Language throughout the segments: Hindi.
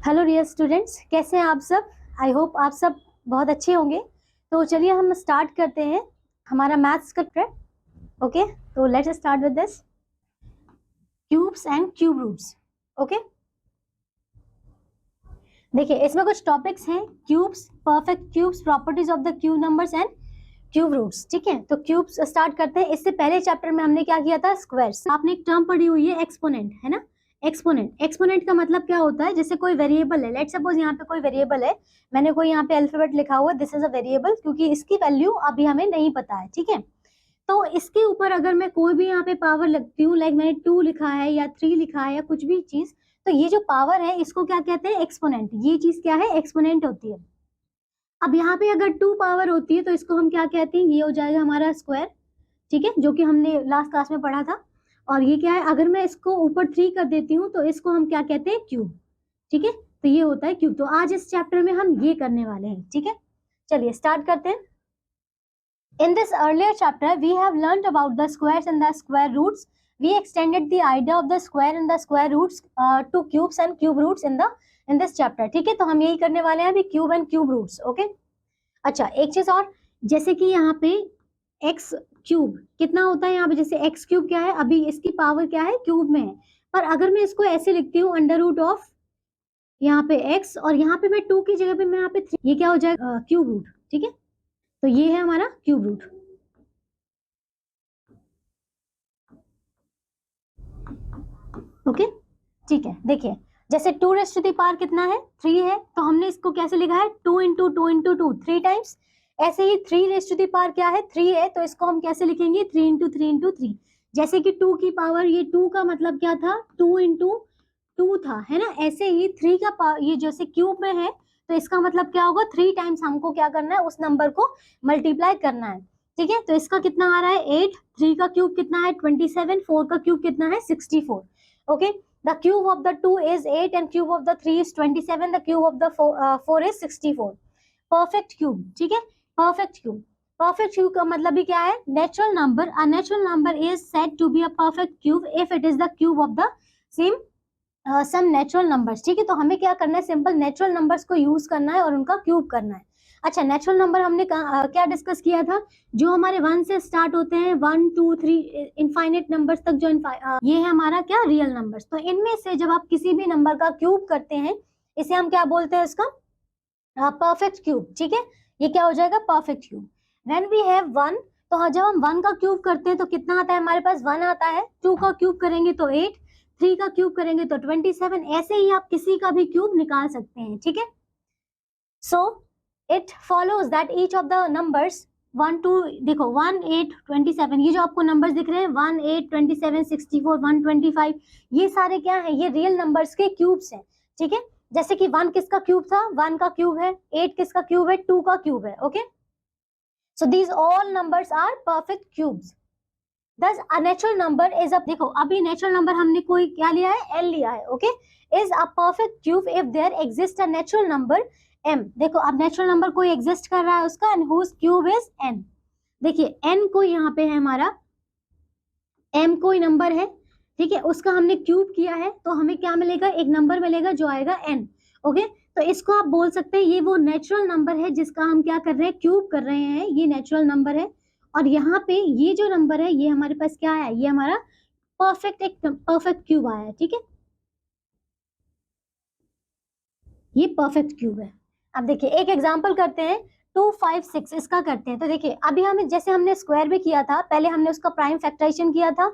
हेलो डियर स्टूडेंट्स, कैसे हैं आप सब। आई होप आप सब बहुत अच्छे होंगे। तो चलिए हम स्टार्ट करते हैं हमारा मैथ्स का ट्रैक। ओके, तो let's start with this cubes and cube roots. Okay, देखिए इसमें कुछ टॉपिक्स हैं, cubes, perfect cubes, properties of the cube numbers and cube roots. ठीक है, तो क्यूब्स स्टार्ट करते हैं। इससे पहले चैप्टर में हमने क्या किया था, स्क्वायर्स। आपने एक टर्म पढ़ी हुई है एक्सपोनेंट, है ना। एक्सपोनेंट का मतलब क्या होता है, जैसे कोई वेरिएबल है, लेट सपोज यहाँ पे कोई वेरिएबल है, मैंने कोई यहाँ पे अल्फाबेट लिखा हुआ है, दिस इज अ वेरिएबल, क्योंकि इसकी वैल्यू अभी हमें नहीं पता है। ठीक है, तो इसके ऊपर अगर मैं कोई भी यहाँ पे पावर लगती हूँ, लाइक मैंने 2 लिखा है या 3 लिखा है या कुछ भी चीज, तो ये जो पावर है इसको क्या कहते हैं, एक्सपोनेंट। ये चीज क्या है, एक्सपोनेंट होती है। अब यहाँ पे अगर 2 पावर होती है तो इसको हम क्या कहते हैं, ये हो जाएगा हमारा स्क्वायर। ठीक है, जो कि हमने लास्ट क्लास में पढ़ा था। और ये क्या है, अगर मैं इसको ऊपर 3 कर देती हूँ तो इसको हम क्या कहते हैं, क्यूब। ठीक है, तो ये होता है क्यूब। तो आज इस चैप्टर में हम ये करने वाले हैं। ठीक है, चलिए स्टार्ट करते हैं। In this earlier chapter, we have learnt about the squares and the square roots. We extended the idea of the square and the square roots to cubes and cube roots in this chapter. ठीक है, तो हम यही करने वाले हैं अभी, cube and cube roots. Okay, अच्छा एक चीज और, जैसे कि यहाँ पे एक्स क्यूब कितना होता है, यहाँ पे जैसे एक्स क्यूब क्या है, अभी इसकी पावर क्या है, क्यूब में है। पर अगर मैं इसको ऐसे लिखती हूँ, अंडर रूट ऑफ यहाँ पे एक्स, और यहाँ पे मैं 2 की जगह पे मैं यहाँ पे 3, ये क्या हो जाएगा, क्यूब रूट। ठीक है, तो ये है हमारा क्यूब रूट। ओके, ठीक है, देखिए जैसे 2 रेज़ टू द पावर कितना है, 3 है, तो हमने इसको कैसे लिखा है, 2 इंटू 2 इंटू 2, 3 टाइम्स। ऐसे ही 3 रेज़ टू द पावर क्या है, 3 है, तो इसको हम कैसे लिखेंगे, 3 इंटू 3 इंटू 3। जैसे कि 2 की पावर, ये 2 का मतलब क्या था, 2 इंटू 2 था, है ना। ऐसे ही 3 का पावर, ये जैसे क्यूब में है, तो इसका मतलब क्या होगा, 3 टाइम्स हमको क्या करना है, उस नंबर को मल्टीप्लाई करना है। ठीक है, तो इसका कितना आ रहा है, 8, 3 का क्यूब कितना है, 27, 4 का क्यूब कितना है, 64। Okay, the cube of the 2 is 8 and cube of the 3 is 27, the cube of the 4 is 64। perfect cube, ठीक है, perfect cube। perfect cube का मतलब भी क्या है, natural number, a natural number is said to be a perfect cube if it is the cube of the same some natural numbers। ठीक है, तो हमें क्या करना है, सिंपल नेचुरल नंबर्स को यूज करना है और उनका क्यूब करना है। अच्छा, नेचुरल नंबर हमने क्या डिस्कस किया था, जो हमारे 1 से स्टार्ट होते हैं, 1 2 3 इनफाइनेट नंबर्स तक, जो ये है हमारा क्या, रियल नंबर्स। तो इनमें से जब आप किसी भी नंबर का क्यूब करते हैं, इसे हम क्या बोलते हैं, इसका परफेक्ट क्यूब। ठीक है, ये क्या हो जाएगा, perfect cube. When we have 1, तो हाँ, जब हम 1 का क्यूब करते हैं तो कितना आता है हमारे पास, 1 आता है। 2 का क्यूब करेंगे तो 8, 3 का क्यूब करेंगे तो 27। ऐसे ही आप किसी का भी क्यूब निकाल सकते हैं। ठीक है, so it follows that each of the numbers 1 2, देखो 1 8 27, ये जो आपको नंबर्स दिख रहे हैं 1 8 27 64 125, ये सारे क्या है, ये रियल नंबर्स के क्यूब्स हैं। ठीक है, जैसे कि 1 किसका क्यूब था, 1 का क्यूब है, 8 किसका क्यूब है, 2 का क्यूब है। Okay, so these all numbers are perfect cubes. Thus a natural number is a, देखो अभी नेचुरल नंबर हमने कोई क्या लिया है, n लिया है। Okay, is a perfect cube if there exist a natural number m। देखो अब नेचुरल नंबर कोई एग्जिस्ट कर रहा है उसका, and whose cube is n। देखिए n कोई यहाँ पे है हमारा, m कोई नंबर है, ठीक है, उसका हमने क्यूब किया है, तो हमें क्या मिलेगा, एक नंबर मिलेगा जो आएगा n। ओके, तो इसको आप बोल सकते हैं ये वो नेचुरल नंबर है जिसका हम क्या कर रहे हैं, क्यूब कर रहे हैं, ये नेचुरल नंबर है। और यहाँ पे ये जो नंबर है, ये हमारे पास क्या है, ये हमारा परफेक्ट, एक परफेक्ट क्यूब आया है। ठीक है, ये परफेक्ट क्यूब है। अब देखिए एक एग्जांपल करते हैं, 2 5 6 इसका करते हैं। तो देखिए अभी हमें, जैसे हमने स्क्वायर भी किया था, पहले हमने उसका प्राइम फैक्टराइजेशन किया था,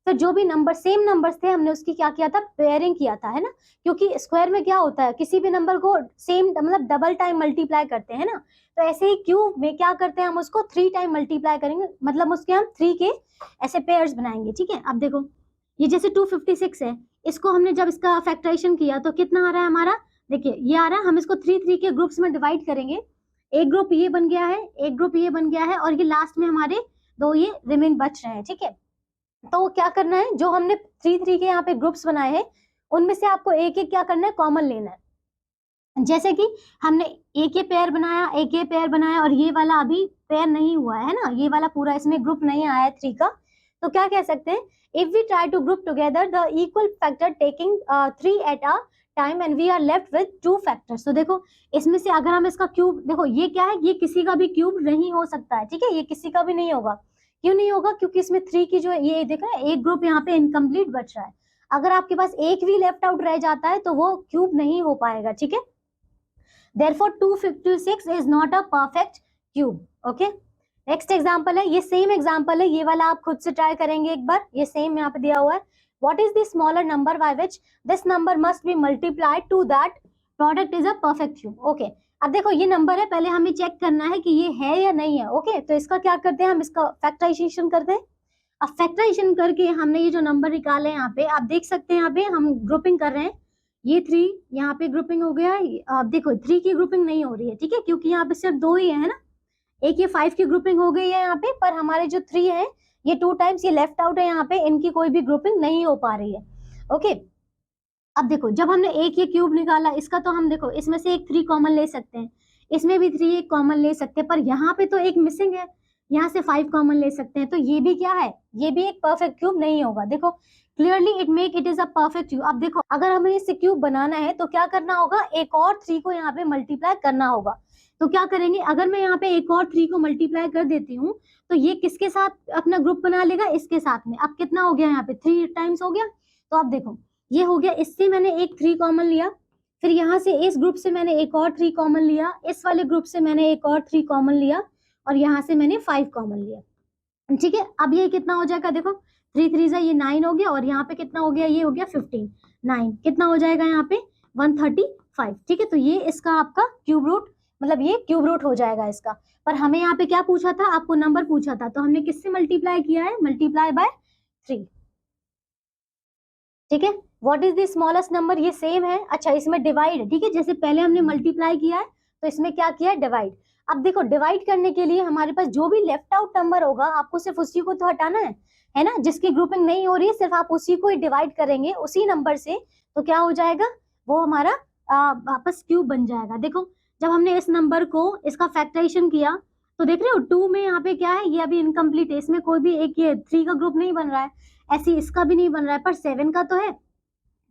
फिर जो भी नंबर सेम नंबर्स थे हमने उसकी क्या किया था, पेयरिंग किया था, है ना। क्योंकि स्क्वायर में क्या होता है, किसी भी नंबर को सेम मतलब डबल टाइम मल्टीप्लाई करते हैं ना, तो ऐसे ही क्यूब में क्या करते हैं, हम उसको 3 टाइम मल्टीप्लाई करेंगे, मतलब उसके हम 3 के ऐसे पेयर्स बनाएंगे। ठीक है, अब देखो ये जैसे 256 है, इसको हमने जब इसका फैक्टराइजेशन किया तो कितना आ रहा है हमारा, देखिए ये आ रहा है, हम इसको 3 3 के ग्रुप्स में डिवाइड करेंगे, एक ग्रुप ये बन गया है, एक ग्रुप ये बन गया है, और ये लास्ट में हमारे 2 ये रिमेन बच रहे हैं। ठीक है, तो क्या करना है, जो हमने 3 3 के यहाँ पे ग्रुप्स बनाए हैं, उनमें से आपको एक एक क्या करना है, कॉमन लेना है। जैसे कि हमने एक ये पेयर बनाया, एक ये पेयर बनाया, और ये वाला अभी पेयर नहीं हुआ है ना, ये वाला पूरा इसमें ग्रुप नहीं आया है 3 का, तो क्या कह सकते हैं, if we try to group together the equal factor taking 3 at a time and we are left with 2 factors. तो देखो इसमें से अगर हम इसका क्यूब, देखो ये क्या है, ये किसी का भी क्यूब नहीं हो सकता है, ठीक है, ये किसी का भी नहीं होगा। क्यों नहीं होगा? क्योंकि इसमें 3 की जो ये देख रहे हैं एक ग्रुप यहाँ पे इनकम्प्लीट बच रहा है। अगर आपके पास एक भी लेफ्ट आउट रह जाता है तो वो क्यूब नहीं हो पाएगा, ठीक है। Therefore 256 is not a perfect cube. Okay, next example है, ये सेम एग्जाम्पल है, ये वाला आप खुद से ट्राई करेंगे एक बार। ये सेम यहाँ पे दिया हुआ है, what is the smaller number by which this number must be multiplied to that product is a perfect cube. Okay, अब देखो ये नंबर है, पहले हमें चेक करना है कि ये है या नहीं है। ओके, तो इसका क्या करते हैं, हम इसका फैक्टराइजेशन करते हैं। अब फैक्टराइजेशन करके हमने ये जो नंबर निकाले यहाँ पे, आप देख सकते हैं यहाँ पे हम ग्रुपिंग कर रहे हैं। ये 3 यहाँ पे ग्रुपिंग हो गया। अब देखो 3 की ग्रुपिंग नहीं हो रही है, ठीक है, क्योंकि यहाँ पे सिर्फ 2 ही है ना। एक ये 5 की ग्रुपिंग हो गई है यहाँ पे, पर हमारे जो 3 है ये 2 टाइम्स ये लेफ्ट आउट है यहाँ पे, इनकी कोई भी ग्रुपिंग नहीं हो पा रही है। ओके, अब देखो जब हमने एक ये क्यूब निकाला इसका, तो हम देखो इसमें से एक 3 कॉमन ले सकते हैं, इसमें भी 3 एक कॉमन ले सकते हैं, पर यहाँ पे तो एक मिसिंग है, यहाँ से 5 कॉमन ले सकते हैं। तो ये भी क्या है, ये भी एक परफेक्ट क्यूब नहीं होगा। देखो clearly it make it is a perfect cube. अब देखो अगर हमें इसे क्यूब बनाना है तो क्या करना होगा, एक और 3 को यहाँ पे मल्टीप्लाई करना होगा। तो क्या करेंगे, अगर मैं यहाँ पे एक और 3 को मल्टीप्लाई कर देती हूँ तो ये किसके साथ अपना ग्रुप बना लेगा, इसके साथ में। अब कितना हो गया यहाँ पे, 3 टाइम्स हो गया। तो अब देखो ये हो गया, इससे मैंने एक 3 कॉमन लिया, फिर यहाँ से इस ग्रुप से मैंने एक और 3 कॉमन लिया, इस वाले ग्रुप से मैंने एक और 3 कॉमन लिया, और यहाँ से मैंने 5 कॉमन लिया, ठीक है। अब ये कितना हो जाएगा, देखो 3 3 ये 9 हो गया, और यहाँ पे कितना हो गया, ये हो गया 15, 9 कितना हो जाएगा यहाँ पे 135, ठीक है। तो ये इसका आपका क्यूब रूट, मतलब ये क्यूब रूट हो जाएगा इसका। पर हमें यहाँ पे क्या पूछा था, आपको नंबर पूछा था, तो हमने किससे मल्टीप्लाई किया है, मल्टीप्लाई बाय 3, ठीक है। What is the smallest number, ये सेम है। अच्छा इसमें डिवाइड है, ठीक है, जैसे पहले हमने मल्टीप्लाई किया है तो इसमें क्या किया है, डिवाइड। अब देखो डिवाइड करने के लिए हमारे पास जो भी लेफ्ट आउट नंबर होगा, आपको सिर्फ उसी को तो हटाना है ना, जिसकी ग्रुपिंग नहीं हो रही है, सिर्फ आप उसी को ही डिवाइड करेंगे उसी नंबर से, तो क्या हो जाएगा, वो हमारा वापस क्यूब बन जाएगा। देखो जब हमने इस नंबर को इसका फैक्टराइजेशन किया तो देख रहे हो 2 में यहाँ पे क्या है, ये अभी इनकम्प्लीट है, इसमें कोई भी एक ये 3 का ग्रुप नहीं बन रहा है, ऐसे इसका भी नहीं बन रहा है, पर 7 का तो है।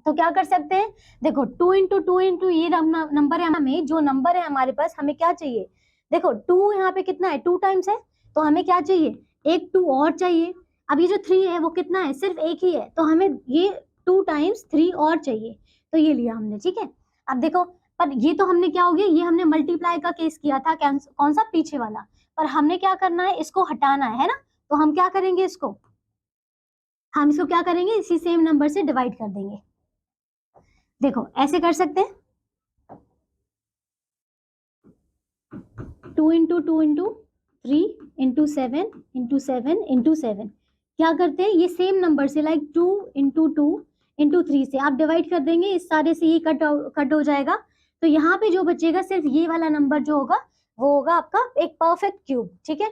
तो क्या कर सकते हैं, देखो 2 इंटू 2 इंटू ये नंबर है, हमें जो नंबर है हमारे पास, हमें क्या चाहिए, देखो 2 यहाँ पे कितना है, 2 टाइम्स है, तो हमें क्या चाहिए, एक 2 और चाहिए। अब ये जो 3 है वो कितना है, सिर्फ एक ही है, तो हमें ये 2 टाइम्स 3 और चाहिए, तो ये लिया हमने, ठीक है। अब देखो पर ये तो हमने क्या हो गया, ये हमने मल्टीप्लाई का केस किया था, कौन सा, पीछे वाला, पर हमने क्या करना है, इसको हटाना है ना। तो हम क्या करेंगे, हम इसको क्या करेंगे, इसी सेम नंबर से डिवाइड कर देंगे। देखो ऐसे कर सकते हैं, 2 into 2 into 3 into 7 into 7 into 7, क्या करते हैं, ये सेम नंबर से लाइक 2 इंटू 2 इंटू 3 से आप डिवाइड कर देंगे, इस सारे से ये कट हो जाएगा। तो यहाँ पे जो बचेगा सिर्फ ये वाला नंबर जो होगा वो होगा आपका एक परफेक्ट क्यूब, ठीक है।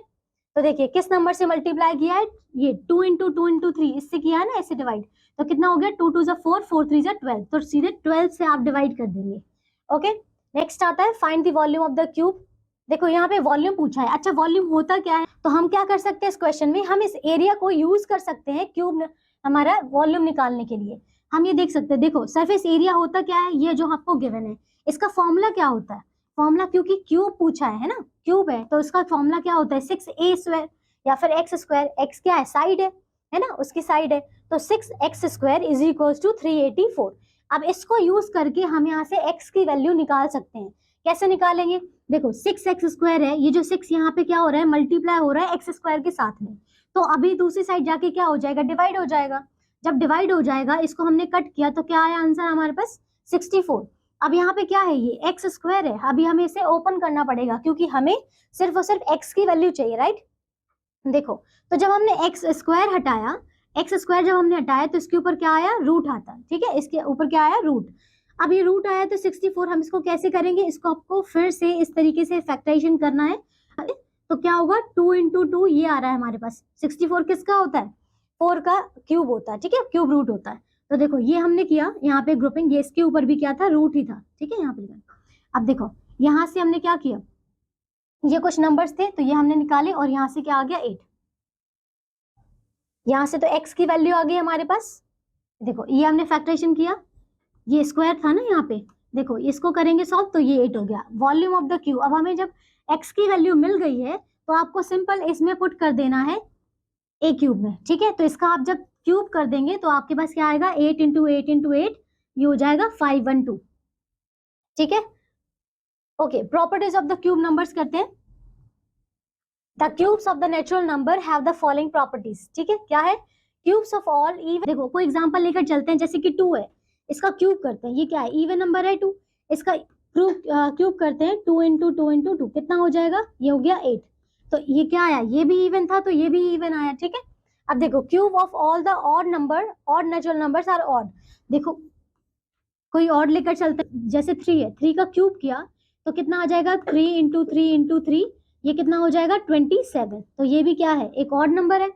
तो देखिए किस नंबर से मल्टीप्लाई किया है, ये 2 इंटू 2 इंटू 3 इससे किया है ना, ऐसे डिवाइड, तो कितना हो गया, 2 2 4 4 3 12, तो सीधे 12 से आप डिवाइड कर देंगे। ओके, नेक्स्ट आता है find the volume of the cube. देखो यहाँ पे वॉल्यूम पूछा है। अच्छा वॉल्यूम होता क्या है, तो हम क्या कर सकते हैं इस क्वेश्चन में, हम इस एरिया को यूज कर सकते हैं क्यूब हमारा वॉल्यूम निकालने के लिए। हम ये देख सकते हैं, देखो सरफेस एरिया होता क्या है, ये जो आपको गिवन है, इसका फॉर्मूला क्या होता है, फॉर्मूला क्योंकि क्यूब पूछा है ना, क्यूब है तो इसका फॉर्मूला क्या होता है, 6a स्क्वायर या फिर x स्क्वायर, x क्या है, साइड है ना, उसकी साइड है, तो 6x square is equals to 384। अब इसको यूज करके हम यहाँ से x की वैल्यू निकाल सकते हैं। कैसे निकालेंगे, देखो 6x स्क्वायर है, ये जो 6 यहाँ पे क्या हो रहा है, मल्टीप्लाई हो रहा है x स्क्वायर के साथ में, तो अभी दूसरी साइड जाके क्या हो जाएगा, डिवाइड हो जाएगा। जब डिवाइड हो जाएगा, इसको हमने कट किया तो क्या आया आंसर हमारे पास 64। अब यहाँ पे क्या है, ये x स्क्वायर है, अभी हमें इसे ओपन करना पड़ेगा क्योंकि हमें सिर्फ और सिर्फ x की वैल्यू चाहिए, राइट। देखो तो जब हमने x स्क्वायर हटाया, x स्क्वायर जब हमने हटाया तो इसके ऊपर क्या आया, रूट आता, ठीक है, इसके ऊपर क्या आया, रूट। अब ये रूट आया तो 64, हम इसको कैसे करेंगे, इसको आपको फिर से इस तरीके से फैक्टराइजेशन करना है। तो क्या होगा, 2 इंटू 2 ये आ रहा है हमारे पास, 64 किसका होता है, 4 का क्यूब होता है, ठीक है, क्यूब रूट होता है। तो देखो ये हमने किया यहाँ पे ग्रुपिंग, ये इसके ऊपर भी क्या था, रूट ही था, ठीक है, यहाँ पे लिखा। अब देखो यहाँ से हमने क्या किया, ये कुछ नंबर्स थे तो ये हमने निकाले, और यहाँ से क्या आ गया 8, यहाँ से तो x की वैल्यू आ गई हमारे पास। देखो ये हमने फैक्टराइजेशन किया, ये स्क्वायर था ना यहाँ पे, देखो इसको करेंगे सॉल्व तो ये 8 हो गया। वॉल्यूम ऑफ द क्यूब, अब हमें जब x की वैल्यू मिल गई है तो आपको सिंपल इसमें पुट कर देना है a क्यूब में, ठीक है। तो इसका आप जब क्यूब कर देंगे तो आपके पास क्या आएगा, 8 इंटू 8 इंटू 8, ये हो जाएगा 512, ठीक है। Okay, properties of the cube numbers करते हैं। The cubes of the natural number have the following properties, ठीक है। क्या है, क्यूब्स ऑफ ऑल इवन, देखो कोई एग्जांपल लेकर चलते हैं, जैसे कि 2 है, इसका क्यूब करते हैं, ये क्या है, इवन नंबर है 2, इसका क्यूब करते हैं 2 इंटू 2 इंटू 2, कितना हो जाएगा, ये हो गया 8। तो ये क्या आया, ये भी इवन था तो ये भी इवन आया, ठीक है। अब देखो cube of all the odd number, odd natural numbers are odd, देखो कोई ऑड लेकर चलते, जैसे 3 है, 3 का क्यूब किया तो कितना आ जाएगा, 3 इंटू 3 इंटू 3, ये कितना हो जाएगा 27। तो ये भी क्या है, एक ऑड नंबर है।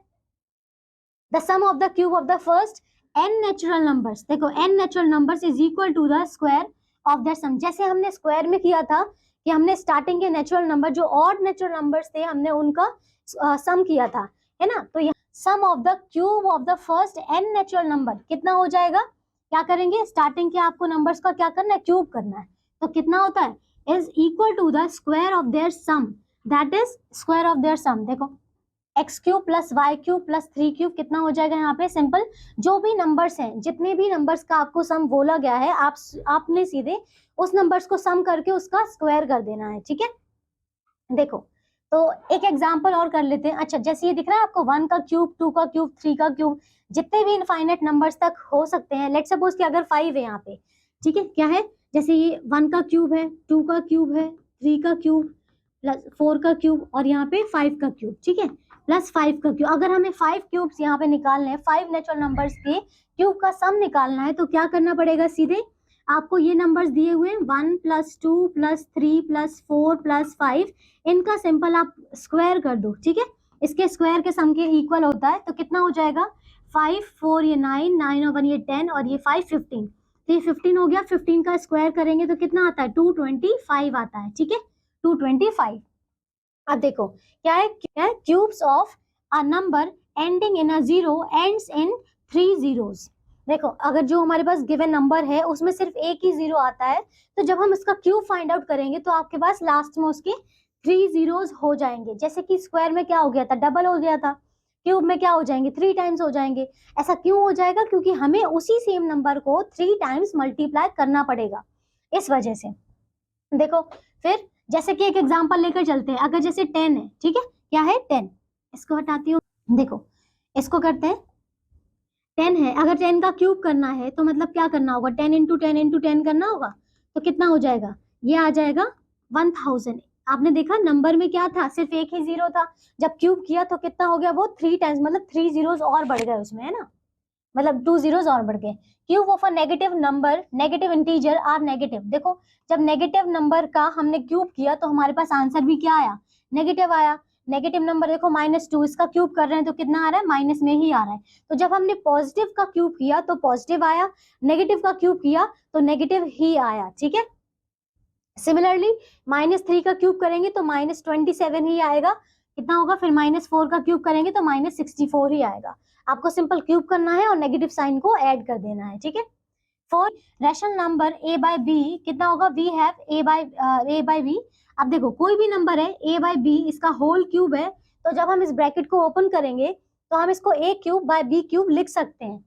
The sum of the cube of the first n natural numbers, देखो n natural numbers is equal to the square of their sum, जैसे हमने स्क्वायर में किया था कि हमने स्टार्टिंग के नेचुरल नंबर जो ऑड नेचुरल नंबर्स थे हमने उनका सम किया था, है ना। तो यहाँ sum of the cube of the first n natural number कितना हो जाएगा, क्या करेंगे, स्टार्टिंग के आपको नंबर्स का क्या करना है, क्यूब करना है। तो कितना होता है, is equal to the square of their sum, that is square of their sum. देखो X cube plus Y cube plus 3 cube कितना हो जाएगा, यहाँ पे सिंपल जो भी नंबर्स हैं, जितने भी नंबर्स का आपको सम बोला गया है, आपने सीधे उस नंबर्स को सम करके उसका स्क्वायर कर देना है, ठीक है। देखो तो एक एग्जांपल और कर लेते हैं। अच्छा, जैसे ये दिख रहा है आपको 1 का क्यूब, 2 का क्यूब, 3 का क्यूब, जितने भी इनफाइनाइट नंबर्स तक हो सकते हैं। लेट्स सपोज कि अगर 5 है यहाँ पे, ठीक है, क्या है, जैसे ये 1 का क्यूब है, 2 का क्यूब है, 3 का क्यूब प्लस 4 का क्यूब और यहाँ पे 5 का क्यूब, ठीक है, प्लस 5 का क्यूब। अगर हमें 5 क्यूब्स यहाँ पे निकालने हैं, 5 नेचुरल नंबर्स के क्यूब का सम निकालना है, तो क्या करना पड़ेगा, सीधे आपको ये नंबर्स दिए हुए 1 प्लस 2 प्लस 3 प्लस 4 प्लस 5, इनका सिंपल आप स्क्वायर कर दो, ठीक है। इसके स्क्वायर के सम के इक्वल होता है, तो कितना हो जाएगा, 5 4 ये 9, 9 और 1 ये 10 और ये 5 15, तो ये 15 हो गया। 15 का स्क्वायर करेंगे तो कितना आता है, 225 आता है, ठीक है, 225। अब देखो क्या है, cubes of a number ending in a zero ends in 3 zeros। देखो अगर जो हमारे पास गिवन नंबर है उसमें सिर्फ एक ही जीरो आता है, तो जब हम इसका क्यूब फाइंड आउट करेंगे तो आपके पास लास्ट में उसके 3 zeros हो जाएंगे। जैसे कि स्क्वायर में क्या हो गया था, डबल हो गया था, क्यूब में क्या हो जाएंगे, 3 टाइम्स हो जाएंगे। ऐसा क्यों हो जाएगा, क्योंकि हमें उसी सेम नंबर को 3 टाइम्स मल्टीप्लाई करना पड़ेगा, इस वजह से। देखो फिर जैसे कि एक एग्जांपल लेकर चलते हैं, अगर जैसे 10 है, ठीक है, क्या है 10, इसको हटाती हूँ, देखो इसको करते हैं, 10 है, अगर 10 का क्यूब करना है तो मतलब क्या करना होगा, 10 इंटू 10 इंटू 10 करना होगा, तो कितना हो जाएगा, ये आ जाएगा 1000। आपने देखा नंबर में क्या था, सिर्फ एक ही जीरो था, जब क्यूब किया तो कितना हो गया, वो 3 टाइम्स, मतलब 3 zeros और बढ़ गए उसमें, है ना, मतलब 2 zeros और बढ़ गए। Cube of a negative number, negative integer are negative. देखो जब नेगेटिव नंबर का हमने क्यूब किया तो हमारे पास आंसर भी क्या आया, नेगेटिव आया। नेगेटिव नंबर देखो -2, इसका क्यूब कर रहे हैं तो कितना आ रहा है, माइनस में ही आ रहा है। तो जब हमने पॉजिटिव का क्यूब किया तो पॉजिटिव आया, नेगेटिव का क्यूब किया तो नेगेटिव ही आया, ठीक है। सिमिलरली -3 का क्यूब करेंगे तो -27 ही आएगा, कितना होगा, फिर -4 का क्यूब करेंगे तो -64 ही आएगा। आपको सिंपल क्यूब करना है और नेगेटिव साइन को ऐड कर देना है, ठीक है। For rational number a by b कितना होगा, we have a by b। अब देखो कोई भी नंबर है a बाय b, इसका होल क्यूब है, तो जब हम इस ब्रैकेट को ओपन करेंगे तो हम इसको a cube by b cube लिख सकते हैं।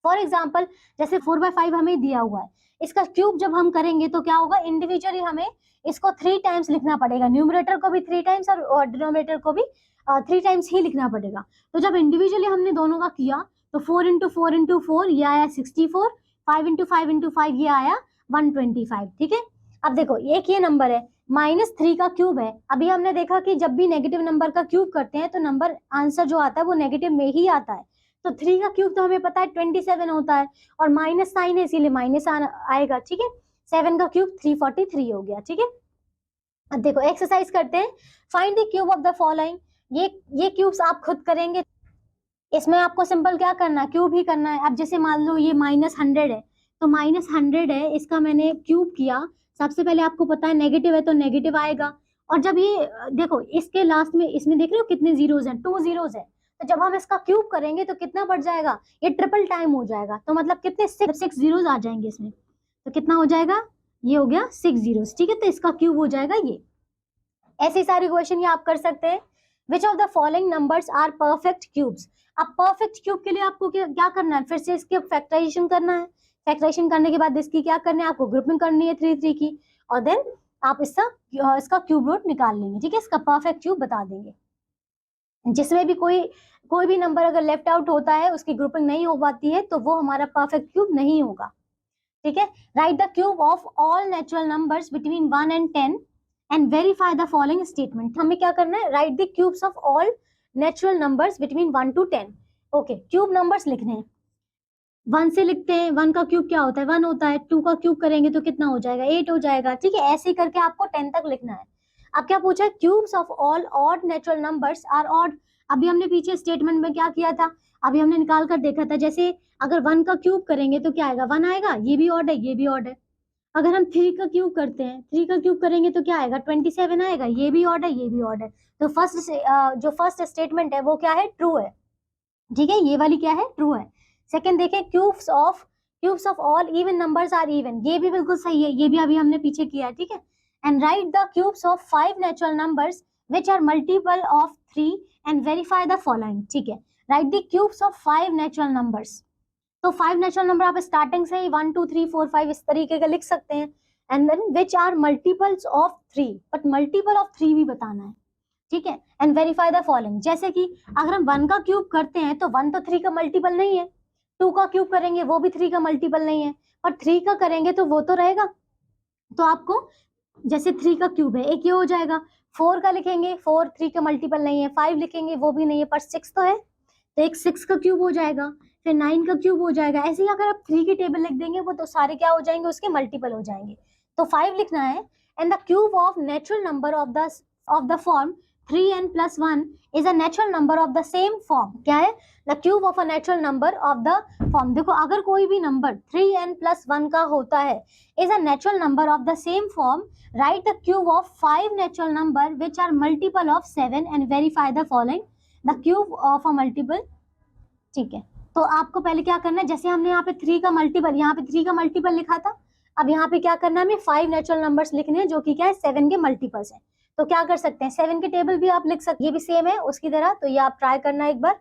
फॉर एग्जाम्पल जैसे 4/5 हमें दिया हुआ है, इसका क्यूब जब हम करेंगे तो क्या होगा, इंडिविजुअली हमें इसको 3 टाइम्स लिखना पड़ेगा, न्यूमरेटर को भी 3 टाइम्स और डिनोमिनेटर को भी 3 टाइम्स ही लिखना पड़ेगा। तो जब इंडिविजुअली हमने दोनों का किया तो 4 इंटू 4 इंटू 4 ये आया 64, 5 इंटू 5 इंटू 5 ये आया 125, ठीक है। अब देखो एक ये नंबर है, -3 का क्यूब है। अभी हमने देखा कि जब भी नेगेटिव नंबर का क्यूब करते हैं तो नंबर आंसर जो आता है वो नेगेटिव में ही आता है। तो 3 का क्यूब तो हमें पता है 27 होता है, और माइनस साइन है इसीलिए माइनस आएगा, ठीक है। 7 का क्यूब 343 हो गया, ठीक है। अब देखो एक्सरसाइज करते हैं, find the cube of the following. ये क्यूब्स आप खुद करेंगे, इसमें आपको सिंपल क्या करना है, क्यूब ही करना है। अब जैसे मान लो ये -100 है, तो -100 है, इसका मैंने क्यूब किया। सबसे पहले आपको पता है नेगेटिव है तो नेगेटिव आएगा, और जब ये देखो इसके लास्ट में, इसमें देख रहे हो कितने जीरोज हैं, 2 zeros है, तो जब हम इसका क्यूब करेंगे तो कितना बढ़ जाएगा, ये ट्रिपल टाइम हो जाएगा। तो मतलब कितने, 6 जीरोस आ जाएंगे इसमें, तो कितना हो जाएगा, ये हो गया 6 जीरोस, ठीक है। तो इसका क्यूब हो जाएगा ये। ऐसी सारी क्वेश्चन ये आप कर सकते हैं। Which of the following numbers are perfect cubes. अब परफेक्ट क्यूब के लिए आपको क्या करना है, फिर से इसके फैक्टराइजेशन करना है। फैक्टराइजेशन करने के बाद इसकी क्या करना है, आपको ग्रुपिंग करनी है 3 3 की, और देन आप इसका क्यूब रूट निकाल लेंगे, ठीक है। इसका परफेक्ट क्यूब बता देंगे। जिसमें भी कोई भी नंबर अगर लेफ्ट आउट होता है, उसकी ग्रुपिंग नहीं हो पाती है, तो वो हमारा परफेक्ट क्यूब नहीं होगा, ठीक है। Write the cube of all natural numbers between 1 and 10 and verify the following statement. हमें क्या करना है, write the cubes of all natural numbers between 1 to 10। Okay, cube numbers लिखने हैं। 1 से लिखते हैं, 1 का क्यूब क्या होता है, 1 होता है। 2 का क्यूब करेंगे तो कितना हो जाएगा, 8 हो जाएगा, ठीक है। ऐसे करके आपको 10 तक लिखना है। अब क्या पूछा है, cubes of all odd natural numbers are odd. अभी हमने पीछे स्टेटमेंट में क्या किया था, अभी हमने निकाल कर देखा था। जैसे अगर 1 का क्यूब करेंगे तो क्या आएगा, 1 आएगा, ये भी ऑड है, ये भी ऑड है। अगर हम 3 का क्यूब करते हैं, 3 का क्यूब करेंगे तो क्या आएगा, 27 आएगा, ये भी ऑड है, ये भी ऑड है। तो जो फर्स्ट स्टेटमेंट है वो क्या है, ट्रू है, ठीक है। ये वाली क्या है, ट्रू है। सेकंड देखें, cubes of all even numbers are even, ये भी बिल्कुल सही है, ये भी अभी हमने पीछे किया, ठीक है। And write the cubes of 5 natural numbers which are multiple of 3 and verify the following, ठीक है। Write the cubes of 5 natural numbers. तो 5 नेचुरल नंबर आप स्टार्टिंग से ही 1 2 3 4 5 इस तरीके का लिख सकते हैं। And then which are multiples of 3, but multiple of 3 भी बताना है, ठीक है। एंड वेरीफाई द फॉलोइंग, जैसे कि अगर हम 1 का क्यूब करते हैं तो 1 तो 3 का मल्टीपल नहीं है, 2 का क्यूब करेंगे वो भी 3 का मल्टीपल नहीं है, पर 3 का करेंगे तो वो तो रहेगा। तो आपको जैसे 3 का क्यूब है, एक ये हो जाएगा। 4 का लिखेंगे, 4 3 का मल्टीपल नहीं है। 5 लिखेंगे, वो भी नहीं है, पर 6 तो है, तो एक 6 का क्यूब हो जाएगा। फिर 9 का क्यूब हो जाएगा। ऐसे ही अगर आप 3 की टेबल लिख देंगे, वो तो सारे क्या हो जाएंगे, उसके मल्टीपल हो जाएंगे। तो 5 लिखना है। And the cube of natural number of the form 3n plus 1 is a natural number of the same form। क्या है, the cube of a natural number of the form। देखो, अगर कोई भी नंबर 3n plus 1 का होता है, is a natural number of the same form, write the cube of 5 natural number which are multiple of 7 and verify the following। the cube of a multiple, ठीक है। तो आपको पहले क्या करना है, जैसे हमने यहाँ पे 3 का मल्टीपल, यहाँ पे 3 का मल्टीपल लिखा था, अब यहाँ पे क्या करना है, हमें 5 नेचुरल नंबर्स लिखने हैं जो कि क्या है, 7 के मल्टीपल्स हैं। तो क्या कर सकते हैं, 7 की टेबल भी आप लिख सकते हैं, ये भी सेम है उसकी तरह, तो ये आप ट्राई करना एक बार।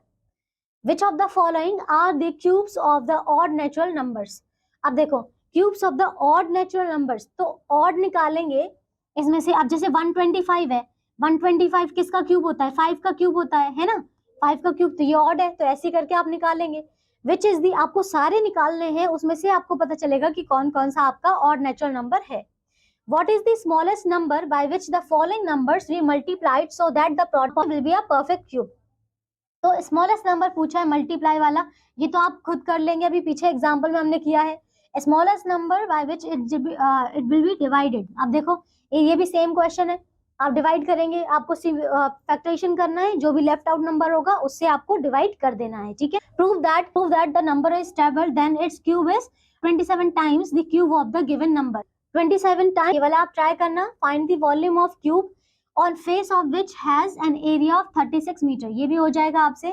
Which of the following are the cubes of the odd natural numbers. अब देखो, cubes of the odd natural numbers, तो ऑड निकालेंगे इसमें से। अब जैसे 125 है, 125 किसका क्यूब होता है, 5 का क्यूब होता है ना, 5 का क्यूब, तो ये ऑड है, तो ऐसे करके आप निकालेंगे। विच इज दी, आपको सारे निकालने हैं, उसमें से आपको पता चलेगा कि कौन कौन सा आपका ऑड नेचुरल नंबर है। What is the smallest number by which the following numbers we multiplied so that the product will be a perfect cube। तो स्मॉलेस्ट नंबर पूछा है मल्टीप्लाई वाला, ये तो आप खुद कर लेंगे, अभी पीछे एग्जांपल में हमने किया है। Smallest number by which it will be divided. अब देखो, ये भी सेम क्वेश्चन है, आप डिवाइड करेंगे, आपको फैक्टराइजेशन करना है, जो भी लेफ्ट आउट नंबर होगा उससे आपको डिवाइड कर देना है, ठीक है। Prove that the number is stable then its cube is 27 times the cube of the given number. 27 time केवल आप ट्राई करना। Find the volume of cube on face of which has an area of 36 metre. ये भी हो जाएगा आपसे,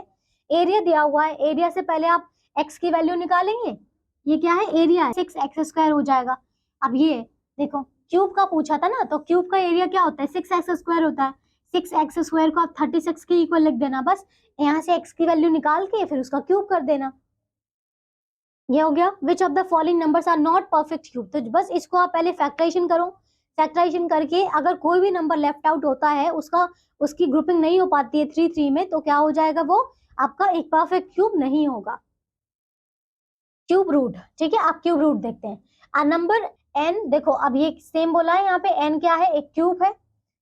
एरिया दिया हुआ है, एरिया से पहले आप x की वैल्यू निकालेंगे, ये क्या है, एरिया है, 6x² हो जाएगा। अब ये देखो, क्यूब का पूछा था ना, तो क्यूब का एरिया क्या होता है, 6x² होता है। 6x² को आप 36 के इक्वल लिख देना, बस यहाँ से x की वैल्यू निकाल के फिर उसका क्यूब कर देना। ये हो गया। Which of the following numbers are not perfect cube. तो बस इसको आप पहले फैक्टराइजेशन करो, फैक्टराइजेशन करके अगर कोई भी नंबर लेफ्ट आउट होता है, उसकी ग्रुपिंग नहीं हो पाती है 3 3 में, तो क्या हो जाएगा, वो आपका एक परफेक्ट क्यूब नहीं होगा। क्यूब रूट, ठीक है, आप क्यूब रूट देखते हैं। आ नंबर n, देखो अब ये सेम बोला है, यहाँ पे n क्या है, एक क्यूब है,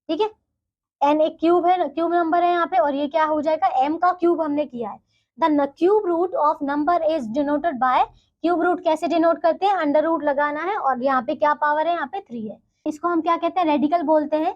ठीक है, n एक क्यूब है, क्यूब नंबर है यहाँ पे, और ये क्या हो जाएगा, m का क्यूब हमने किया है। The cube root of number is denoted by, cube root कैसे डिनोट करते हैं, अंडर रूट लगाना है, और यहाँ पे क्या पावर है, यहाँ पे 3 है, इसको हम क्या कहते हैं, रेडिकल बोलते हैं,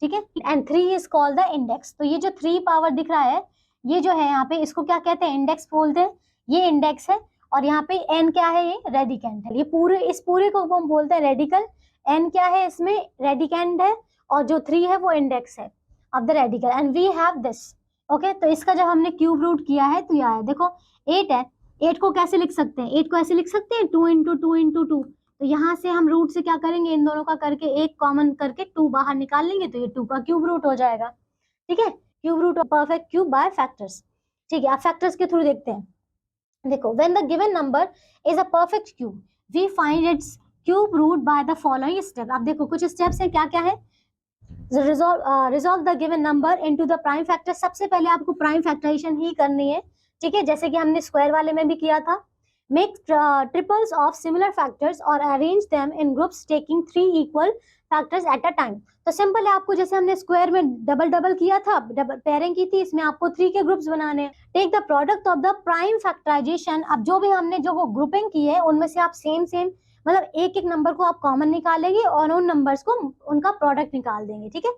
ठीक है। And 3 is called the index. तो ये जो 3 पावर दिख रहा है, ये जो है यहाँ पे, इसको क्या कहते हैं, इंडेक्स बोलते हैं, ये इंडेक्स है। और यहाँ पे n क्या है, ये रेडिकेंड है, ये इस पूरे को हम बोलते हैं रेडिकल। n क्या है, इसमें रेडिकेंड है, और जो 3 है वो इंडेक्स है of the radical. And we have this, okay, तो इसका जब हमने क्यूब रूट किया है तो ये आया, देखो 8 है, 8 को कैसे लिख सकते हैं, 8 को ऐसे लिख सकते हैं 2 इंटू 2 इंटू 2, तो यहाँ से हम रूट से क्या करेंगे, इन दोनों का करके एक कॉमन करके 2 बाहर निकाल लेंगे, तो ये 2 का क्यूब रूट हो जाएगा। ठीक है, cube root of perfect cube by factors. ठीक है, आप फैक्टर्स के थ्रू देखते हैं। देखो, when the given number is a perfect cube we find its cube root by the following step. अब देखो कुछ स्टेप्स है, क्या क्या है, resolve the given number into the prime factor. सबसे पहले आपको प्राइम फैक्टराइजेशन ही करनी है। ठीक है, जैसे कि हमने स्क्वायर वाले में भी किया था। Make triplets of similar factors और arrange them in groups taking 3 equal factors at a time. तो सिंपल है, आपको जैसे हमने स्क्वायर में डबल डबल किया था, डबल पेयरिंग की थी, इसमें आपको 3 के ग्रुप्स बनाने हैं। Take the product of the prime factorisation. अब जो भी हमने जो ग्रुपिंग की है उनमें से आप सेम सेम मतलब एक एक नंबर को आप कॉमन निकालेंगे और उन नंबर्स को उनका प्रोडक्ट निकाल देंगे। ठीक है,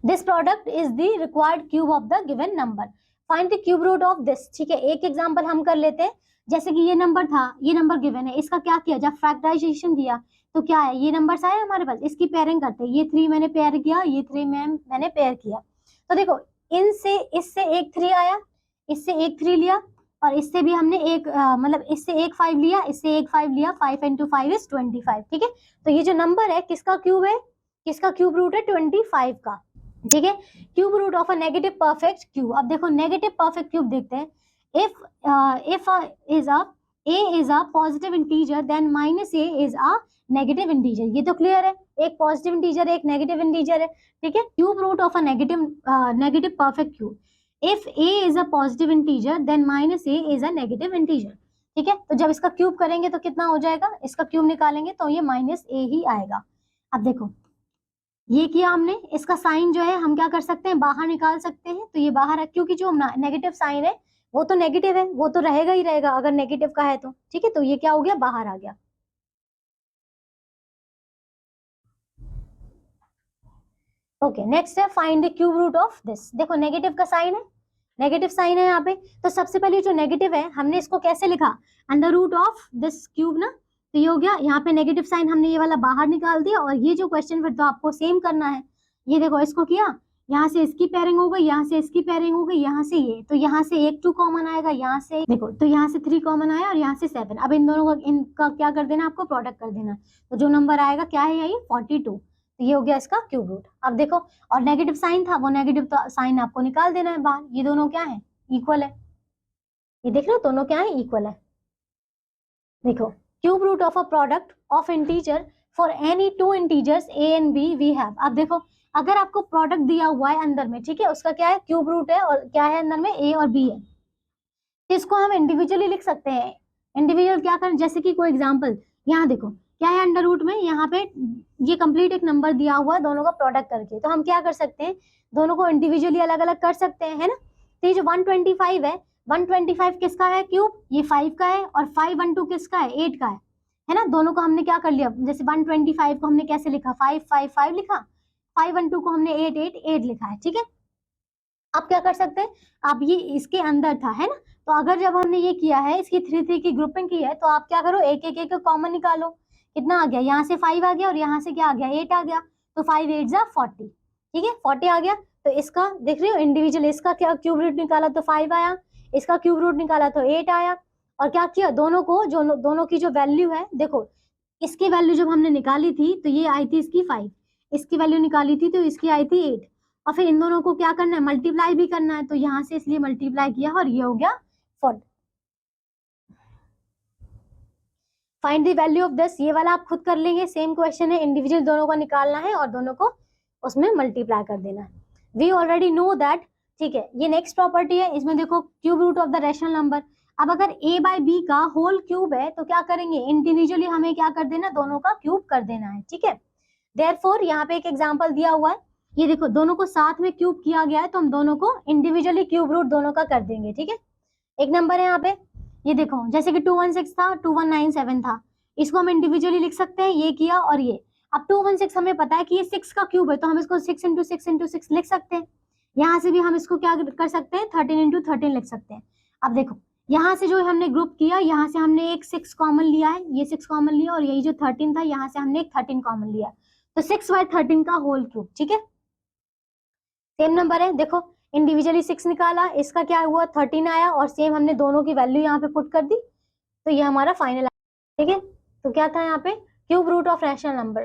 this product is the required cube of the given number, find the cube root of this. ठीक है, एक एग्जांपल हम कर लेते हैं। जैसे कि ये नंबर था, ये नंबर गिवन है, इसका क्या किया, जब फैक्टराइजेशन किया तो क्या है, ये नंबर्स आए हमारे पास, इसकी पेयरिंग करते हैं। ये 3 मैंने पेयर किया, ये 3 मैंने पेयर किया, तो देखो इनसे इससे एक 3 आया, इससे एक 3 लिया, और इससे भी हमने एक मतलब इससे एक 5 लिया, इससे एक 5 लिया, 5 इंटू 5 इज 25। ठीक है, तो ये जो नंबर है किसका क्यूब है, किसका क्यूब रूट है, 25 का। ठीक है, cube root of a negative perfect cube. अब देखो नेगेटिव परफेक्ट क्यूब देखते हैं। If a is a positive integer then minus a is a negative integer। ये तो क्लियर है, एक पॉजिटिव इंटीजर है, एक नेगेटिव इंटीजर है। ठीक है, cube root of a negative perfect cube, if a is a positive integer then minus a is a negative integer। ठीक है, तो जब इसका क्यूब करेंगे तो कितना हो जाएगा, इसका क्यूब निकालेंगे तो ये माइनस a ही आएगा। अब देखो ये किया हमने, इसका साइन जो है हम क्या कर सकते हैं, बाहर निकाल सकते हैं, तो ये बाहर है क्योंकि जो नेगेटिव साइन है वो तो नेगेटिव है, वो तो रहेगा ही रहेगा अगर नेगेटिव का है तो। ठीक है, तो ये क्या हो गया, बाहर आ गया। ओके, नेक्स्ट है find the cube root of this. देखो नेगेटिव का साइन है, नेगेटिव साइन है यहाँ पे, तो सबसे पहले जो नेगेटिव है हमने इसको कैसे लिखा, under root of this cube ना, तो ये हो गया, यहाँ पे नेगेटिव साइन हमने ये वाला बाहर निकाल दिया, और ये जो क्वेश्चन फिर तो आपको सेम करना है। ये देखो इसको किया, यहाँ से इसकी पेयरिंग हो गई, यहाँ से इसकी पेयरिंग हो गई, यहाँ से ये, तो यहाँ से एक 2 कॉमन आएगा, यहाँ से देखो तो यहाँ से 3 कॉमन आया और यहाँ से 7। अब इन दोनों का इनका क्या कर देना, आपको प्रोडक्ट कर देना, तो जो नंबर आएगा क्या है यही 42, तो ये हो गया इसका क्यूब रूट। अब देखो, और नेगेटिव साइन था, वो नेगेटिव साइन आपको निकाल देना है बाहर। ये दोनों क्या है, इक्वल है, ये देख रहे हो दोनों क्या है, इक्वल है। देखो cube root of a product of integer for any 2 integers a and b we have. अब देखो अगर आपको प्रोडक्ट दिया हुआ है अंदर में, ठीक है, उसका क्या है, क्यूब रूट है, और क्या है अंदर में, a और b है, तो इसको हम इंडिविजुअली लिख सकते हैं। इंडिविजुअल क्या करें, जैसे कि कोई एग्जांपल, यहाँ देखो क्या है अंडर रूट में, यहाँ पे ये कंप्लीट एक नंबर दिया हुआ है दोनों का प्रोडक्ट करके, तो हम क्या कर सकते हैं, दोनों को इंडिविजुअली अलग अलग कर सकते हैं, है ना। तो ये जो 125 है, 125 किसका है क्यूब, ये 5 का है, और 512 किसका है, 8 का है ना। दोनों को हमने क्या कर लिया, जैसे 125 को हमने कैसे लिखा, 555 लिखा, 512 को हमने 888 लिखा है। ठीक है, आप क्या कर सकते हैं, आप ये इसके अंदर था, है ना, तो अगर जब हमने ये किया है, इसकी 3 की ग्रुपिंग की है, तो आप क्या करो, एक एक कॉमन निकालो, कितना आ गया, यहाँ से 5 आ गया और यहाँ से क्या आ गया, 8 आ गया, तो 5 8 जा 40। ठीक है, 40 आ गया, तो इसका देख रहे हो इंडिविजुअल, इसका क्या क्यूब रूट निकाला तो 5 आया, इसका क्यूब रूट निकाला तो 8 आया, और क्या किया, दोनों को जो दोनों की जो वैल्यू है, देखो इसकी वैल्यू जब हमने निकाली थी तो ये आई थी इसकी 5, इसकी वैल्यू निकाली थी तो इसकी आई थी 8, और फिर इन दोनों को क्या करना है, मल्टीप्लाई भी करना है, तो यहाँ से इसलिए मल्टीप्लाई किया और ये हो गया 40। Find the value of this, ये वाला आप खुद कर लेंगे, सेम क्वेश्चन है, इंडिविजुअल दोनों का निकालना है और दोनों को उसमें मल्टीप्लाई कर देना है। We already know that. ठीक है, ये नेक्स्ट प्रॉपर्टी है, इसमें देखो cube root of the rational number. अब अगर a बाई बी का होल क्यूब है तो क्या करेंगे, इंडिविजुअली हमें क्या कर देना, दोनों का क्यूब कर देना है। ठीक है, देयरफॉर यहाँ पे एक एग्जांपल दिया हुआ है, ये देखो दोनों को साथ में क्यूब किया गया है, तो हम दोनों को इंडिविजुअली क्यूब रूट दोनों का कर देंगे। ठीक है, एक नंबर है यहाँ पे, ये देखो जैसे कि 216 था, 2197 था, इसको हम इंडिविजुअली लिख सकते हैं, ये किया और ये। अब 216 हमें पता है कि ये 6 का क्यूब है, तो हम इसको 6 इंटू 6 इंटू 6 लिख सकते हैं। यहाँ से भी हम इसको क्या कर सकते हैं, 13 इंटू 13 लिख सकते हैं। अब देखो यहाँ से जो हमने ग्रुप किया, यहाँ से हमने एक 6 कॉमन लिया है, ये 6 कॉमन लिया, और यही जो 13 था यहाँ से हमने एक 13 कॉमन लिया, तो 6 बाय 13 का होल क्यूब। ठीक है, सेम नंबर है, देखो इंडिविजुअली 6 निकाला, इसका क्या हुआ 13 आया, और सेम हमने दोनों की वैल्यू यहाँ पे पुट कर दी, तो ये हमारा फाइनल। ठीक है, तो क्या था यहाँ पे, cube root of rational number,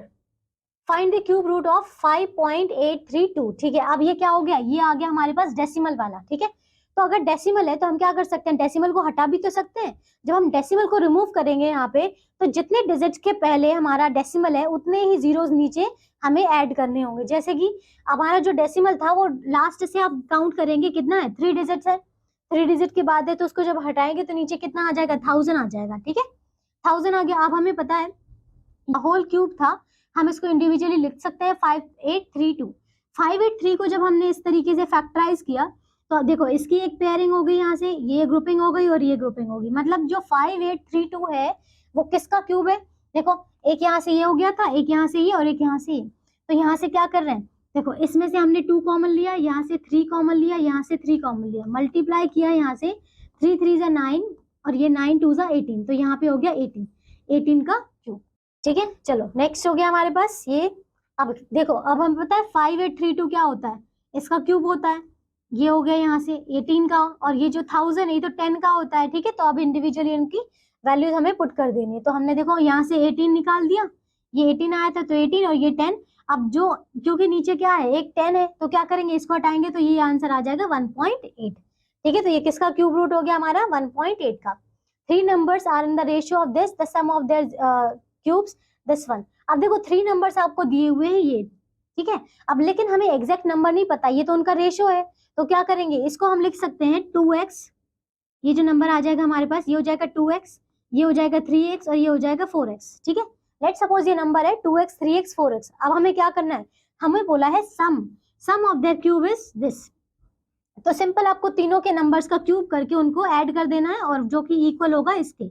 find the cube root of 5.832। ठीक है, अब ये क्या हो गया, ये आ गया हमारे पास डेसिमल वाला। ठीक है, तो अगर डेसिमल है तो हम क्या कर सकते हैं, डेसिमल को हटा भी तो सकते हैं। जब हम डेसिमल को रिमूव करेंगे यहाँ पे, तो जितने डिजिट्स के पहले हमारा डेसिमल है उतने ही जीरोस नीचे हमें ऐड करने होंगे। जैसे कि हमारा जो डेसिमल था वो लास्ट से आप काउंट करेंगे कितना है, 3 डिजिट्स है, 3 डिजिट के बाद है, तो उसको जब हटाएंगे तो नीचे कितना आ जाएगा, 1000 आ जाएगा। ठीक है, 1000 आ गया। अब हमें पता है होल क्यूब था, हम इसको इंडिविजुअली लिख सकते हैं 5832। 583 को जब हमने इस तरीके से फैक्टराइज किया तो देखो इसकी एक पेयरिंग हो गई, यहाँ से ये ग्रुपिंग हो गई और ये ग्रुपिंग होगी, मतलब जो 5832 है वो किसका क्यूब है। देखो एक यहाँ से ये हो गया था, एक यहाँ से ये और एक यहाँ से ये, तो यहाँ से क्या कर रहे हैं, देखो इसमें से हमने 2 कॉमन लिया, यहाँ से 3 कॉमन लिया, यहाँ से 3 कॉमन लिया, मल्टीप्लाई किया, यहाँ से 3 3 जा 9 और ये 9 2 जा 18, तो यहाँ पे हो गया 18 का क्यूब। ठीक है, चलो नेक्स्ट हो गया हमारे पास ये। अब देखो, अब हम पता है 5832 क्या होता है, इसका क्यूब होता है, ये हो गया यहाँ से 18 का, और ये जो 1000 है ये तो 10 का होता है। ठीक है, तो अब इंडिविजुअली इनकी वैल्यूज हमें पुट कर देनी है, तो हमने देखो यहाँ से 18 निकाल दिया, ये 18 आया था तो 18 और ये 10। अब जो क्योंकि नीचे क्या है, एक 10 है, तो क्या करेंगे, इसको हटाएंगे तो ये आंसर आ जाएगा 1.8। ठीक है, तो ये किसका क्यूब रूट हो गया हमारा, 1.8 का। 3 numbers are in the ratio of this, the sum of their cubes this one. अब देखो 3 नंबर्स आपको दिए हुए हैं ये, ठीक है, अब लेकिन हमें एग्जैक्ट नंबर नहीं पता, ये तो उनका रेशियो है, तो क्या करेंगे, इसको हम लिख सकते हैं 2x, ये जो नंबर आ जाएगा हमारे पास ये हो जाएगा 2x, ये हो जाएगा 3x और ये हो जाएगा 4x। ठीक है, लेट सपोज ये नंबर है 2x 3x 4x। अब हमें क्या करना है, हमें बोला है sum of their cube is this, तो सिंपल आपको तीनों के नंबर्स का क्यूब करके उनको ऐड कर देना है, और जो कि इक्वल होगा इसके।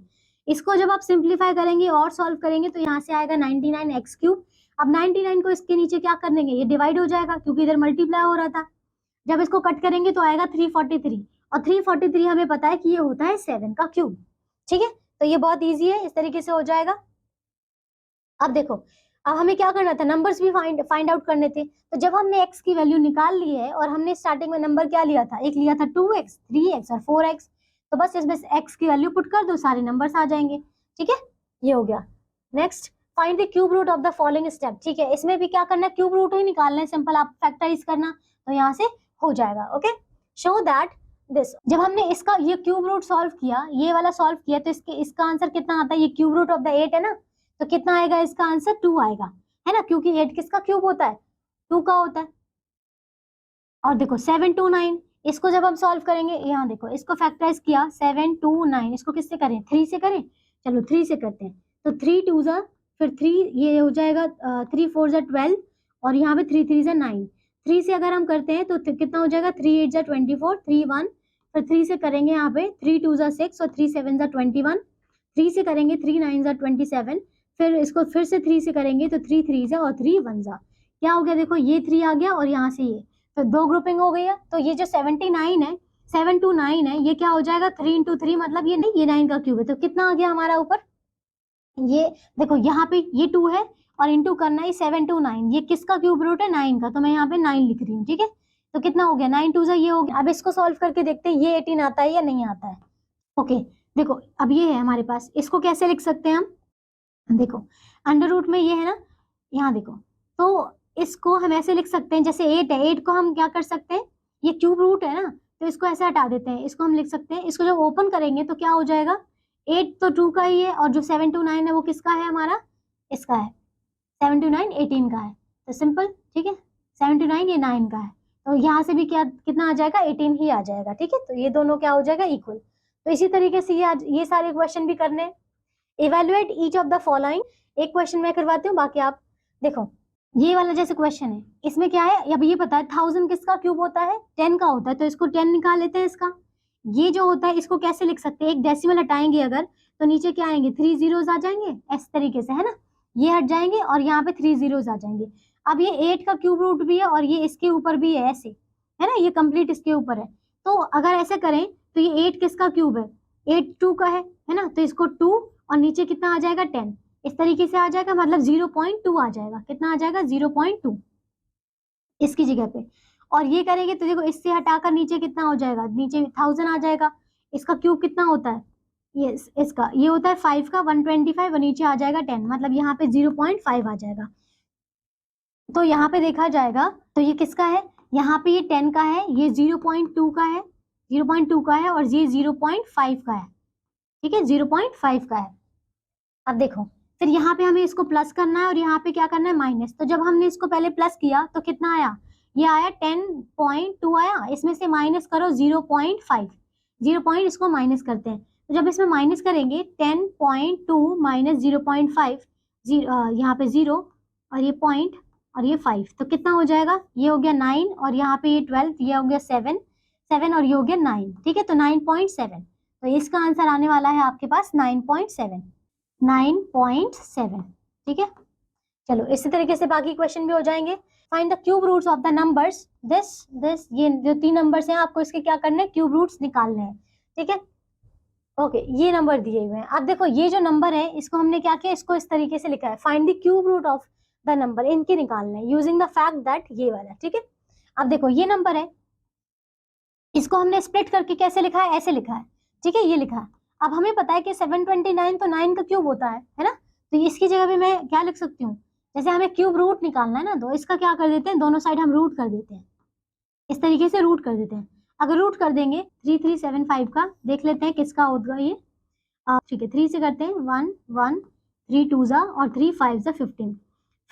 इसको जब आप सिंप्लीफाई करेंगे और सॉल्व करेंगे तो यहाँ से आएगा 99x क्यूब। अब 99 को इसके नीचे क्या कर देंगे, ये डिवाइड हो जाएगा क्योंकि इधर मल्टीप्लाई हो रहा था, जब इसको कट करेंगे तो आएगा 343, और 343 हमें पता है कि ये होता है 7 का क्यूब। ठीक है, तो ये बहुत इजी है, इस तरीके से हो जाएगा। अब देखो, अब हमें क्या करना था, नंबर्स भी फाइंड आउट करने थे, तो जब हमने x की वैल्यू निकाल ली है और हमने स्टार्टिंग में नंबर क्या लिया था, एक लिया था 2x 3x और 4x, तो बस इसमें x की वैल्यू पुट कर दो, सारे नंबर्स आ जाएंगे। ठीक है, ये हो गया। Next, find the cube root of the following step. ठीक है, इसमें भी क्या करना है, क्यूब रूट ही निकालना है, सिंपल आप फैक्टराइज करना, तो यहाँ से हो जाएगा। ओके, शो दैट दिस, जब हमने इसका ये क्यूब रूट सॉल्व किया, ये वाला सॉल्व किया, तो इसका आंसर कितना आता है, ये क्यूब रूट ऑफ द 8 है ना, तो कितना आएगा इसका आंसर 2 आएगा, है ना, क्योंकि 8 किसका क्यूब होता है, 2 का होता है। और देखो 7 2 9, इसको जब हम सॉल्व करेंगे, यहाँ देखो इसको फैक्टराइज किया 7 2 9, इसको किससे करें, 3 से करें, चलो 3 से करते हैं, तो 3 2 जा, फिर 3 ये हो जाएगा 3 4 जा 12, और यहाँ पे 3 3 जा 9, 3 से अगर हम करते हैं तो कितना हो जाएगा, 3 8 जा 24, 3 1, फिर 3 से करेंगे यहाँ पे 3 2 जा 6 और 3 7 जा 21, 3 से करेंगे 3 9 जा 27, फिर इसको फिर से 3 से करेंगे तो 3 3 जा और 3 1 जा, क्या हो गया, देखो ये 3 आ गया और यहाँ से ये, तो 2 ग्रुपिंग हो गई है। तो ये जो 79 है, 7 2 9 है, ये क्या हो जाएगा 3 into 3, मतलब ये नहीं, ये 9 का क्यूब है, तो कितना आ गया हमारा ऊपर, ये देखो यहाँ पे ये 2 है और इंटू करना है 7 2 9, ये किसका क्यूब रूट है, 9 का, तो मैं यहाँ पे 9 लिख रही हूँ। ठीक है, तो कितना हो गया, 9 2 ये हो गया। अब इसको सॉल्व करके देखते हैं ये 18 आता है या नहीं आता है। ओके, देखो अब ये है हमारे पास, इसको कैसे लिख सकते हैं हम, देखो अंडर रूट में ये है ना, यहाँ देखो, तो इसको हम ऐसे लिख सकते हैं, जैसे 8 है, 8 को हम क्या कर सकते हैं, ये क्यूब रूट है ना, तो इसको ऐसे हटा देते हैं, इसको हम लिख सकते हैं, इसको जब ओपन करेंगे तो क्या हो जाएगा, 8 तो 2 का ही है, और जो 7 2 9 है वो किसका है हमारा, इसका है, 7 2 9 18 का है, तो सिंपल। ठीक है, 7 2 9 ये 9 का है, तो यहाँ से भी क्या कितना आ जाएगा, 18 ही आ जाएगा। ठीक है, तो ये दोनों क्या हो जाएगा, इक्वल। तो इसी तरीके से ये सारे क्वेश्चन भी करने हैं। Evaluate each of the following, एक क्वेश्चन मैं करवाती हूँ, बाकी आप देखो। ये वाला जैसे क्वेश्चन है, इसमें क्या है, अब ये पता है 1000 किसका क्यूब होता है, 10 का होता है, तो इसको 10 निकाल लेते हैं इसका। ये जो होता है इसको कैसे लिख सकते हैं, एक डेसिमल हटाएंगे अगर, तो नीचे क्या आएंगे, 3 zeros आ जाएंगे, इस तरीके से, है ना, ये हट जाएंगे और यहाँ पे 3 zeros आ जाएंगे। अब ये 8 का क्यूब रूट भी है और ये इसके ऊपर भी है, ऐसे, है ना, ये कंप्लीट इसके ऊपर है, तो अगर ऐसे करें तो ये 8 किसका क्यूब है, 8 2 का है ना, तो इसको 2 और नीचे कितना आ जाएगा 10, इस तरीके से आ जाएगा, मतलब 0.2 आ जाएगा, कितना आ जाएगा 0.2 इसकी जगह पे। और ये करेंगे तो देखो इससे हटाकर नीचे कितना हो जाएगा, नीचे 1000 आ जाएगा। इसका क्यूब कितना होता है, ये इसका ये होता है 5 का 125 और नीचे आ जाएगा 10, मतलब यहाँ पे 0.5 आ जाएगा। तो यहाँ पे देखा जाएगा तो ये किसका है, यहाँ पे ये 10 का है, ये 0.2 का है, 0.2 का है और ये 0.5 का है, ठीक है 0.5 का है। अब देखो फिर यहाँ पे हमें इसको प्लस करना है और यहाँ पे क्या करना है माइनस। तो जब हमने इसको पहले प्लस किया तो कितना आया, ये आया 10.2 आया, इसमें से माइनस करो 0.5, 0 पॉइंट इसको माइनस करते हैं। तो जब इसमें माइनस करेंगे 10.2 माइनस 0.5, यहाँ पे 0 और ये पॉइंट और ये 5, तो कितना हो जाएगा, ये हो गया 9 और यहाँ पे ये 12, ये हो गया 7 और ये हो गया 9, ठीक है। तो 9.7, तो इसका आंसर आने वाला है आपके पास 9.7, 9.7, ठीक है। चलो इसी तरीके से बाकी क्वेश्चन भी हो जाएंगे। Find the cube roots of the numbers this ये जो 3 नंबर्स हैं आपको इसके क्या करने हैं, क्यूब रूट्स निकालने हैं, ठीक है। ओके ये नंबर दिए हुए हैं। अब देखो ये जो नंबर है इसको हमने क्या किया, इसको इस तरीके से लिखा है, find the cube root of the number, इनके निकालने हैं यूजिंग द फैक्ट दैट ये वाला, ठीक है। अब देखो ये नंबर है, इसको हमने स्प्लिट करके कैसे लिखा है, ऐसे लिखा है, ठीक है, ये लिखा है। अब हमें पता है कि 729 तो 9 का क्यूब होता है ना, तो इसकी जगह पे मैं क्या लिख सकती हूँ, जैसे हमें क्यूब रूट निकालना है ना, तो इसका क्या कर देते हैं, दोनों साइड हम रूट कर देते हैं, इस तरीके से रूट कर देते हैं। अगर रूट कर देंगे 3375 का, देख लेते हैं किसका होगा ये, ठीक है 3 से करते हैं 1 1 3 2 जा और 3 5 जा 15,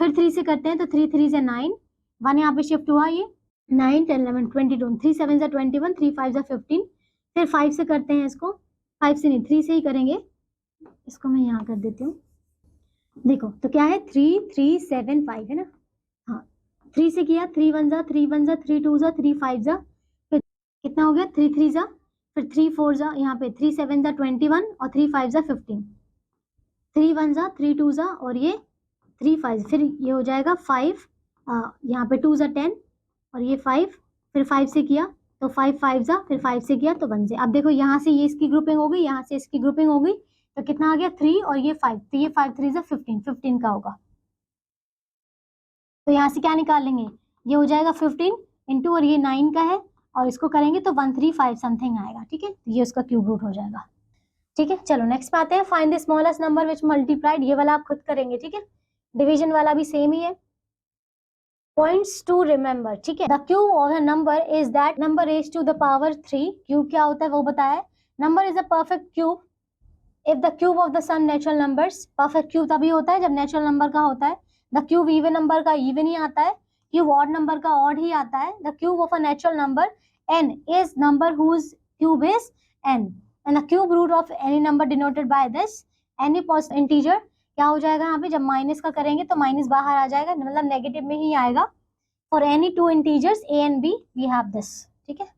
फिर 3 से करते हैं तो 3 3 से 9, 1 यहाँ पे शिफ्ट हुआ, ये 9 10 11 22, 3 7 जा 21, 3 5 जा 15, फिर 5 से करते हैं इसको, 5 से नहीं 3 से ही करेंगे, इसको मैं यहाँ कर देती हूँ। देखो तो क्या है 3375 है ना, हाँ 3 से किया, 3 1 जा 3 1 जा 3 2 जा 3 5 जा, फिर कितना हो गया 3 3 जा, फिर 3 4 जा, यहाँ पे 3 7 जा 21 और 3 5 जा 15, 3 1 जा 3 2 जा और ये 3 5, फिर ये हो जाएगा 5, यहाँ पे 2 जा 10 और ये 5, फिर 5 से किया तो 5 5 जा, फिर 5 से किया तो 1 से। अब देखो यहाँ से ये इसकी ग्रुपिंग हो गई, यहाँ से इसकी ग्रुपिंग हो गई, तो कितना आ गया 3 और ये 5, तो ये 5 3 जा 15, 15 का होगा। तो यहाँ से क्या निकाल लेंगे, ये हो जाएगा 15 इंटू और ये 9 का है और इसको करेंगे तो 135 समथिंग आएगा, ठीक है, ये उसका क्यूब रूट हो जाएगा, ठीक है। चलो नेक्स्ट पे आते हैं, find the smallest number which multiplied, ये वाला आप खुद करेंगे, ठीक है, डिवीजन वाला भी सेम ही है। पॉइंट्स टू रिमेंबर, ठीक है, the cube of a number is that number raise to the power 3, cube क्या होता है वो बताया है, number is a perfect cube if the cube of the sum natural numbers, perfect cube तभी होता है जब नेचुरल नंबर का होता है, द क्यूब इवन नंबर का इवन ही आता है, क्यूब ऑड नंबर का ऑड ही आता है, the cube of a natural number n is number whose cube is n and the cube root of any number denoted by this any positive integer, क्या हो जाएगा यहाँ पे, जब माइनस का करेंगे तो माइनस बाहर आ जाएगा, मतलब नेगेटिव में ही आएगा, for any 2 integers a and b we have this, ठीक है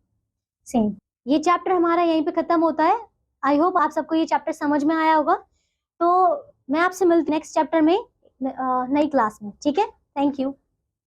सेम। ये चैप्टर हमारा यहीं पे खत्म होता है। आई होप आप सबको ये चैप्टर समझ में आया होगा, तो मैं आपसे मिलती नेक्स्ट चैप्टर में नई क्लास में, ठीक है, थैंक यू।